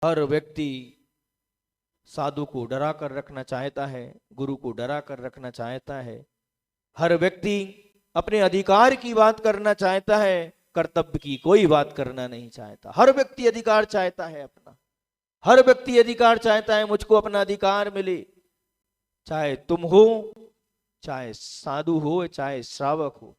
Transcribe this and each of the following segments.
हर व्यक्ति साधु को डरा कर रखना चाहता है, गुरु को डरा कर रखना चाहता है। हर व्यक्ति अपने अधिकार की बात करना चाहता है, कर्तव्य की कोई बात करना नहीं चाहता। हर व्यक्ति अधिकार चाहता है अपना, हर व्यक्ति अधिकार चाहता है मुझको अपना अधिकार मिले। चाहे तुम हो, चाहे साधु हो, चाहे श्रावक हो।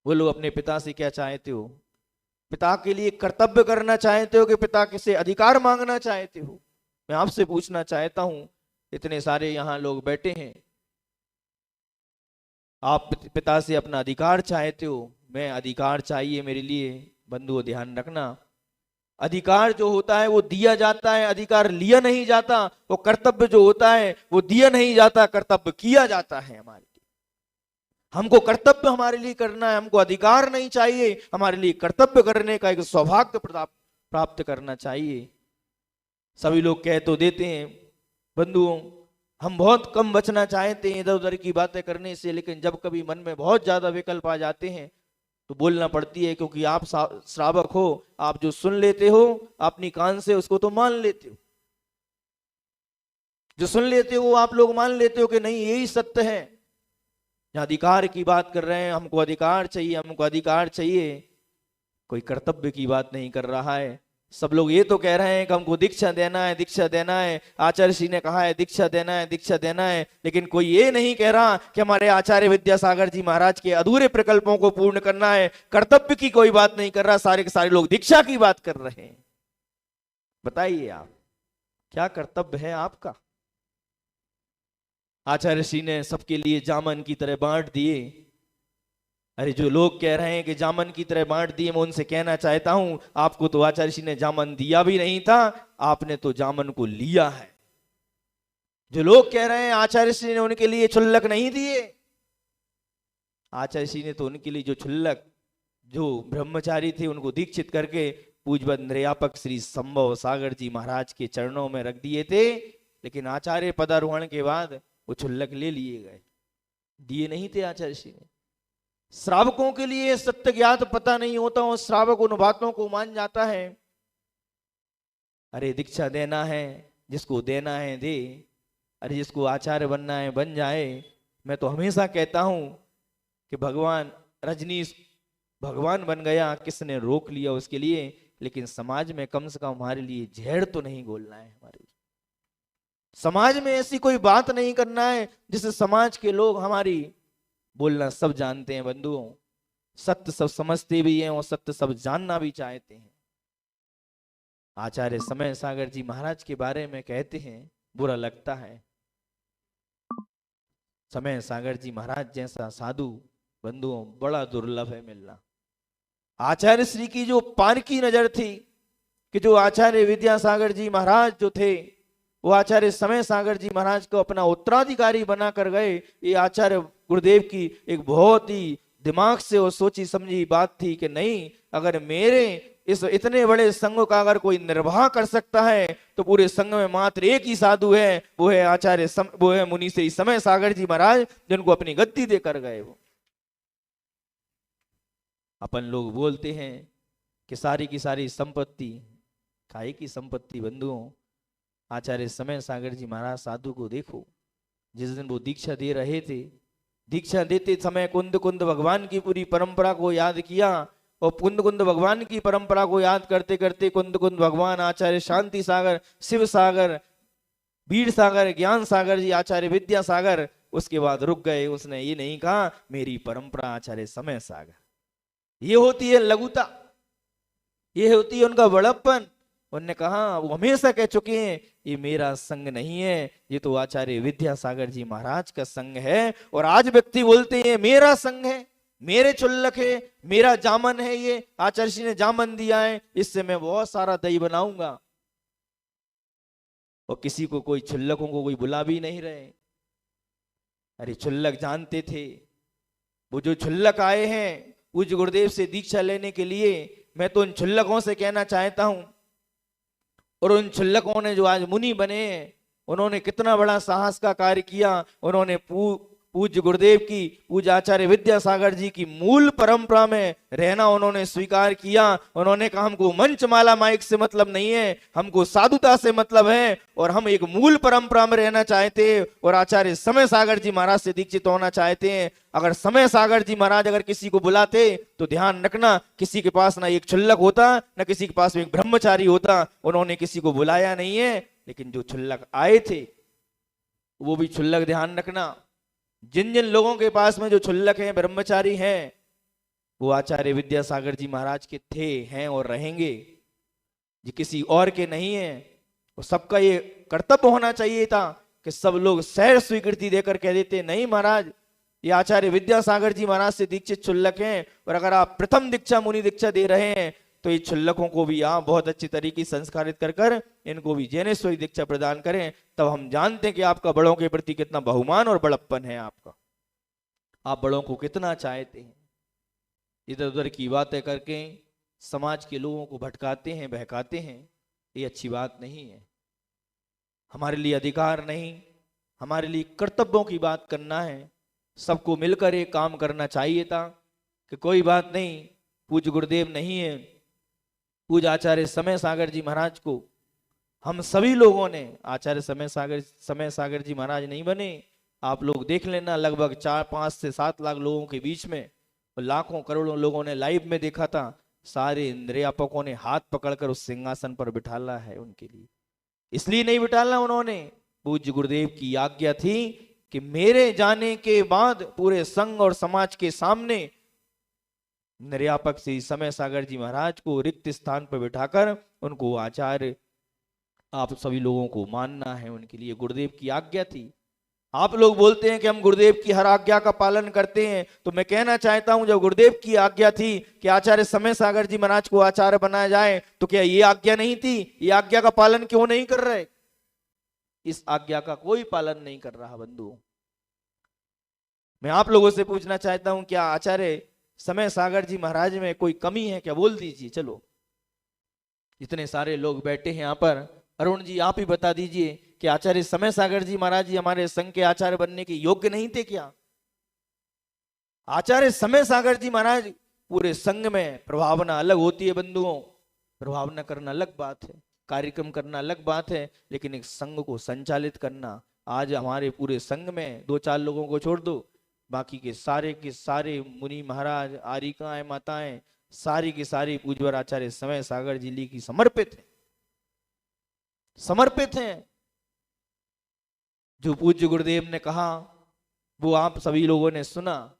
बोलो अपने पिता से क्या चाहते हो? पिता के लिए कर्तव्य करना चाहते हो कि पिता से अधिकार मांगना चाहते हो? मैं आपसे पूछना चाहता हूं, इतने सारे यहां लोग बैठे हैं, आप पिता से अपना अधिकार चाहते हो, मैं अधिकार चाहिए मेरे लिए। बंधुओं ध्यान रखना, अधिकार जो होता है वो दिया जाता है, अधिकार लिया नहीं जाता। वो कर्तव्य जो होता है वो दिया नहीं जाता, कर्तव्य किया जाता है हमारे लिए। हमको कर्तव्य हमारे लिए करना है, हमको अधिकार नहीं चाहिए, हमारे लिए कर्तव्य करने का एक सौभाग्य प्राप्त करना चाहिए। सभी लोग कह तो देते हैं बंधुओं, हम बहुत कम बचना चाहते हैं इधर उधर की बातें करने से, लेकिन जब कभी मन में बहुत ज्यादा विकल्प आ जाते हैं तो बोलना पड़ती है, क्योंकि आप श्रावक हो, आप जो सुन लेते हो अपनी कान से उसको तो मान लेते हो। जो सुन लेते हो आप लोग मान लेते हो कि नहीं यही सत्य है। जहां अधिकार की बात कर रहे हैं, हमको अधिकार चाहिए, हमको अधिकार चाहिए, कोई कर्तव्य की बात नहीं कर रहा है। सब लोग ये तो कह रहे हैं कि हमको दीक्षा देना है, दीक्षा देना है, आचार्य श्री ने कहा है दीक्षा देना है, दीक्षा देना है, लेकिन कोई ये नहीं कह रहा कि हमारे आचार्य विद्यासागर जी महाराज के अधूरे प्रकल्पों को पूर्ण करना है। कर्तव्य की कोई बात नहीं कर रहा, सारे के सारे लोग दीक्षा की बात कर रहे हैं। बताइए आप क्या कर्तव्य है आपका? आचार्य श्री ने सबके लिए जामन की तरह बांट दिए। अरे जो लोग कह रहे हैं कि जामन की तरह बांट दिए, मैं उनसे कहना चाहता हूं आपको तो आचार्य श्री ने जामन दिया भी नहीं था, आपने तो जामन को लिया है। जो लोग कह रहे हैं आचार्य श्री ने उनके लिए क्षुल्लक नहीं दिए, आचार्य श्री ने तो उनके लिए जो क्षुल्लक, जो ब्रह्मचारी थे उनको दीक्षित करके पूज्य निर्यापक श्री संभव सागर जी महाराज के चरणों में रख दिए थे। लेकिन आचार्य पदारोहण के बाद वो क्षुल्लक ले लिए गए, दिए नहीं थे आचार्य श्री ने। श्रावकों के लिए सत्य ज्ञात पता नहीं होता और श्रावक उन बातों को मान जाता है। अरे दीक्षा देना है, जिसको देना है दे, अरे जिसको आचार्य बनना है बन जाए। मैं तो हमेशा कहता हूं कि भगवान रजनीश भगवान बन गया, किसने रोक लिया उसके लिए, लेकिन समाज में कम से कम हमारे लिए जहर तो नहीं घोलना है। हमारे समाज में ऐसी कोई बात नहीं करना है जिससे समाज के लोग हमारी बोलना सब जानते हैं। बंधुओं सत्य सब समझते भी हैं और सत्य सब जानना भी चाहते हैं। आचार्य समय सागर जी महाराज के बारे में कहते हैं, बुरा लगता है। समय सागर जी महाराज जैसा साधु बंधुओं बड़ा दुर्लभ है मिलना। आचार्य श्री की जो पारखी नजर थी कि जो आचार्य विद्यासागर जी महाराज जो थे वो आचार्य समय सागर जी महाराज को अपना उत्तराधिकारी बनाकर गए। ये आचार्य गुरुदेव की एक बहुत ही दिमाग से और सोची समझी बात थी कि नहीं, अगर मेरे इस इतने बड़े संघ का अगर कोई निर्वाह कर सकता है तो पूरे संघ में मात्र एक ही साधु है, वो है वो है मुनि श्री समय सागर जी महाराज, जिनको अपनी गद्दी देकर गए। वो अपन लोग बोलते हैं कि सारी की सारी संपत्ति काय की संपत्ति। बंधुओं आचार्य समय सागर जी महाराज साधु को देखो, जिस दिन वो दीक्षा दे रहे थे, दीक्षा देते समय कुंद कुंद भगवान की पूरी परंपरा को याद किया और कुंद कुंद भगवान की परंपरा को याद करते करते कुंद कुंद भगवान आचार्य शांति सागर, शिव सागर, वीर सागर, ज्ञान सागर जी, आचार्य विद्या सागर, उसके बाद रुक गए। उसने ये नहीं कहा मेरी परंपरा आचार्य समय सागर। ये होती है लघुता, ये होती है उनका बड़प्पन। उन्होंने कहा, वो हमेशा कह चुके हैं ये मेरा संग नहीं है, ये तो आचार्य विद्यासागर जी महाराज का संग है। और आज व्यक्ति बोलते हैं मेरा संग है, मेरे चुल्लक है, मेरा जामन है, ये आचार्य जी ने जामन दिया है, इससे मैं बहुत सारा दही बनाऊंगा। और किसी को कोई छुल्लकों को कोई बुला भी नहीं रहे। अरे छुल्लक जानते थे, वो जो छुल्लक आए हैं पूज्य गुरुदेव से दीक्षा लेने के लिए, मैं तो उन छुल्लकों से कहना चाहता हूं, और उन छुल्लकों ने जो आज मुनि बने, उन्होंने कितना बड़ा साहस का कार्य किया। उन्होंने पूज्य गुरुदेव की, पूज्य आचार्य विद्यासागर जी की मूल परंपरा में रहना उन्होंने स्वीकार किया। उन्होंने कहा हमको मंचमाला माइक से मतलब नहीं है, हमको साधुता से मतलब है और हम एक मूल परंपरा में रहना चाहते हैं और आचार्य समय सागर जी महाराज से दीक्षित होना चाहते हैं। अगर समय सागर जी महाराज अगर किसी को बुलाते तो ध्यान रखना, किसी के पास ना एक क्षुल्लक होता ना किसी के पास एक ब्रह्मचारी होता। उन्होंने किसी को बुलाया नहीं है, लेकिन जो क्षुल्लक आए थे वो भी क्षुल्लक, ध्यान रखना, जिन जिन लोगों के पास में जो क्षुल्लक हैं, ब्रह्मचारी हैं, वो आचार्य विद्यासागर जी महाराज के थे, हैं और रहेंगे, ये किसी और के नहीं है। और सबका ये कर्तव्य होना चाहिए था कि सब लोग सैर स्वीकृति देकर कह देते नहीं महाराज ये आचार्य विद्यासागर जी महाराज से दीक्षित क्षुल्लक हैं, और अगर आप प्रथम दीक्षा मुनि दीक्षा दे रहे हैं तो ये क्षुल्लकों को भी आप बहुत अच्छी तरीके से संस्कारित कर कर इनको भी ज्ञानेश्वरी दीक्षा प्रदान करें। तब हम जानते हैं कि आपका बड़ों के प्रति कितना बहुमान और बड़प्पन है आपका, आप बड़ों को कितना चाहते हैं। इधर उधर की बातें करके समाज के लोगों को भटकाते हैं, बहकाते हैं, ये अच्छी बात नहीं है। हमारे लिए अधिकार नहीं, हमारे लिए कर्तव्यों की बात करना है। सबको मिलकर एक काम करना चाहिए था कि कोई बात नहीं, पूज्य गुरुदेव नहीं है, पूज्य आचार्य समय सागर जी महाराज को हम सभी लोगों ने, आचार्य समय सागर जी महाराज नहीं बने, आप लोग देख लेना, लगभग 4-5 से 7 लाख लोगों के बीच में लाखों करोड़ों लोगों ने लाइव में देखा था, सारे इंद्रियापकों ने हाथ पकड़कर उस सिंहासन पर बिठाला है उनके लिए। इसलिए नहीं बिठाला उन्होंने, पूज्य गुरुदेव की आज्ञा थी कि मेरे जाने के बाद पूरे संघ और समाज के सामने निर्यापक श्री समय सागर जी महाराज को रिक्त स्थान पर बिठाकर उनको आचार्य आप सभी लोगों को मानना है, उनके लिए गुरुदेव की आज्ञा थी। आप लोग बोलते हैं कि हम गुरुदेव की हर आज्ञा का पालन करते हैं, तो मैं कहना चाहता हूं जब गुरुदेव की आज्ञा थी कि आचार्य समय सागर जी महाराज को आचार्य बनाया जाए, तो क्या ये आज्ञा नहीं थी? ये आज्ञा का पालन क्यों नहीं कर रहे? इस आज्ञा का कोई पालन नहीं कर रहा बंधुओं। मैं आप लोगों से पूछना चाहता हूं, क्या आचार्य समय सागर जी महाराज में कोई कमी है क्या? बोल दीजिए। चलो, इतने सारे लोग बैठे हैं यहाँ पर, अरुण जी आप ही बता दीजिए कि आचार्य समय सागर जी महाराज जी हमारे संघ के आचार्य बनने के योग्य नहीं थे क्या? आचार्य समय सागर जी महाराज पूरे संघ में, प्रभावना अलग होती है बंधुओं, प्रभावना करना अलग बात है, कार्यक्रम करना अलग बात है, लेकिन एक संघ को संचालित करना, आज हमारे पूरे संघ में 2-4 लोगों को छोड़ दो, बाकी के सारे मुनि महाराज, आरिकाएं, माताएं, सारी की सारी पूज्यवर आचार्य समय सागर जी की समर्पित हैं। जो पूज्य गुरुदेव ने कहा वो आप सभी लोगों ने सुना,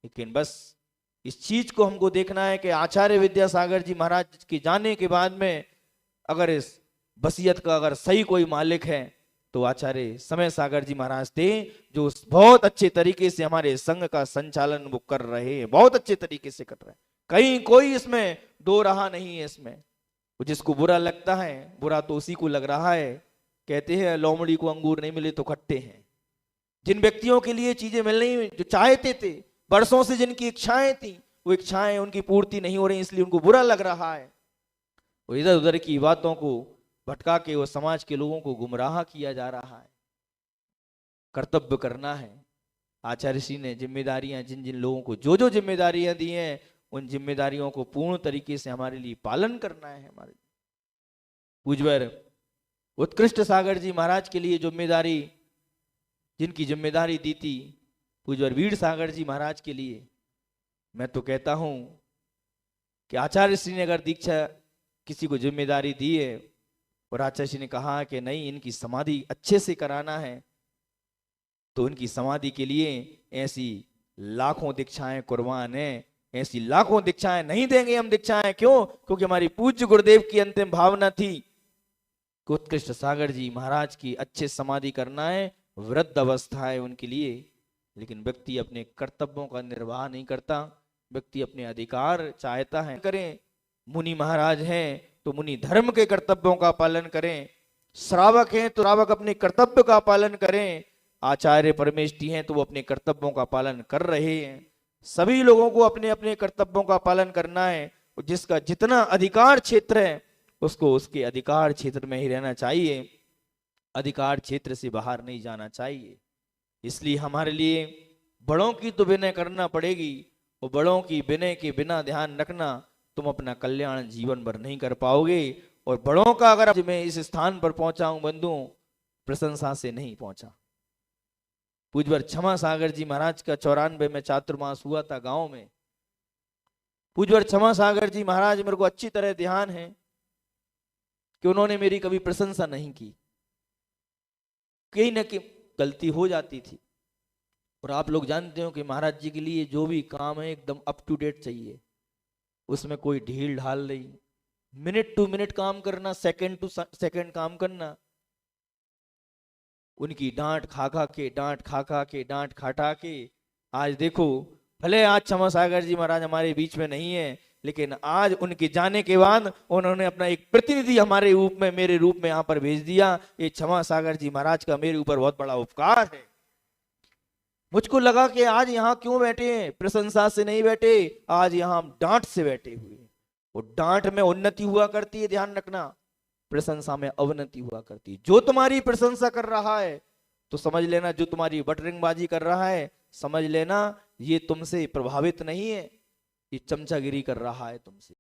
लेकिन बस इस चीज को हमको देखना है कि आचार्य विद्यासागर जी महाराज के जाने के बाद में अगर इस वसीयत का अगर सही कोई मालिक है तो आचार्य समय सागर जी महाराज थे, जो बहुत अच्छे तरीके से हमारे संघ का संचालन वो कर रहे हैं, बहुत अच्छे तरीके से कर रहे हैं, कहीं कोई इसमें दो रहा नहीं है। इसमें जिसको बुरा लगता है, बुरा तो उसी को लग रहा है। कहते हैं लोमड़ी को अंगूर नहीं मिले तो खट्टे हैं। जिन व्यक्तियों के लिए चीजें मिल रही, जो चाहते थे, वर्षों से जिनकी इच्छाएं थी, वो इच्छाएं उनकी पूर्ति नहीं हो रही, इसलिए उनको बुरा लग रहा है। वो इधर उधर की बातों को भटका के वो समाज के लोगों को गुमराह किया जा रहा है। कर्तव्य करना है। आचार्य श्री ने जिम्मेदारियां, जिन जिन लोगों को जो जो जिम्मेदारियां दी हैं, उन जिम्मेदारियों को पूर्ण तरीके से हमारे लिए पालन करना है। हमारे पूज्यवर उत्कृष्ट सागर जी महाराज के लिए जिम्मेदारी, जिनकी जिम्मेदारी दी थी पूज्यवर वीर सागर जी महाराज के लिए, मैं तो कहता हूं कि आचार्य श्री ने अगर दीक्षा किसी को जिम्मेदारी दी है और आचार्य श्री ने कहा कि नहीं इनकी समाधि अच्छे से कराना है, तो उनकी समाधि के लिए ऐसी लाखों दीक्षाएं कुर्बान है, ऐसी लाखों दीक्षाएं नहीं देंगे हम दीक्षाएं। क्यों? क्योंकि हमारी पूज्य गुरुदेव की अंतिम भावना थी कि उत्कृष्ट सागर जी महाराज की अच्छे समाधि करना है, वृद्ध अवस्था है उनके लिए। लेकिन व्यक्ति अपने कर्तव्यों का निर्वाह नहीं करता, व्यक्ति अपने अधिकार चाहता है करें। मुनि महाराज हैं तो मुनि धर्म के कर्तव्यों का पालन करें, श्रावक हैं तो श्रावक अपने कर्तव्य का पालन करें, आचार्य परमेष्ठी हैं तो वो अपने कर्तव्यों का पालन कर रहे हैं। सभी लोगों को अपने अपने कर्तव्यों का पालन करना है। जिसका जितना अधिकार क्षेत्र है उसको उसके अधिकार क्षेत्र में ही रहना चाहिए, अधिकार क्षेत्र से बाहर नहीं जाना चाहिए। इसलिए हमारे लिए बड़ों की तो विनय करना पड़ेगी, और बड़ों की विनय के बिना ध्यान रखना तुम अपना कल्याण जीवन भर नहीं कर पाओगे। और बड़ों का अगर मैं इस स्थान पर पहुंचा हूं बंधुओं, प्रशंसा से नहीं पहुंचा। पूज्यवर क्षमा सागर जी महाराज का 94 में चातुर्मास हुआ था गांव में। पूज्यवर क्षमा सागर जी महाराज, मेरे को अच्छी तरह ध्यान है कि उन्होंने मेरी कभी प्रशंसा नहीं की, कहीं ना कहीं गलती हो जाती थी। और आप लोग जानते हो कि महाराज जी के लिए जो भी काम है एकदम अप टू डेट चाहिए, उसमें कोई ढील ढाल नहीं, मिनट टू मिनट काम करना, सेकंड टू सेकंड काम करना। उनकी डांट खा खा के डांट खाटा के आज देखो, भले आज क्षमा सागर जी महाराज हमारे बीच में नहीं है, लेकिन आज उनके जाने के बाद उन्होंने अपना एक प्रतिनिधि हमारे रूप में, मेरे रूप में यहाँ पर भेज दिया। ये क्षमा सागर जी महाराज का मेरे ऊपर बहुत बड़ा उपकार है। मुझको लगा कि आज यहाँ क्यों बैठे हैं, प्रशंसा से नहीं बैठे, आज यहाँ हम डांट से बैठे हुए। और डांट में उन्नति हुआ करती है, ध्यान रखना, प्रशंसा में अवनति हुआ करती है। जो तुम्हारी प्रशंसा कर रहा है तो समझ लेना, जो तुम्हारी बटरिंगबाजी कर रहा है समझ लेना ये तुमसे प्रभावित नहीं है, ये चमचागिरी कर रहा है तुमसे।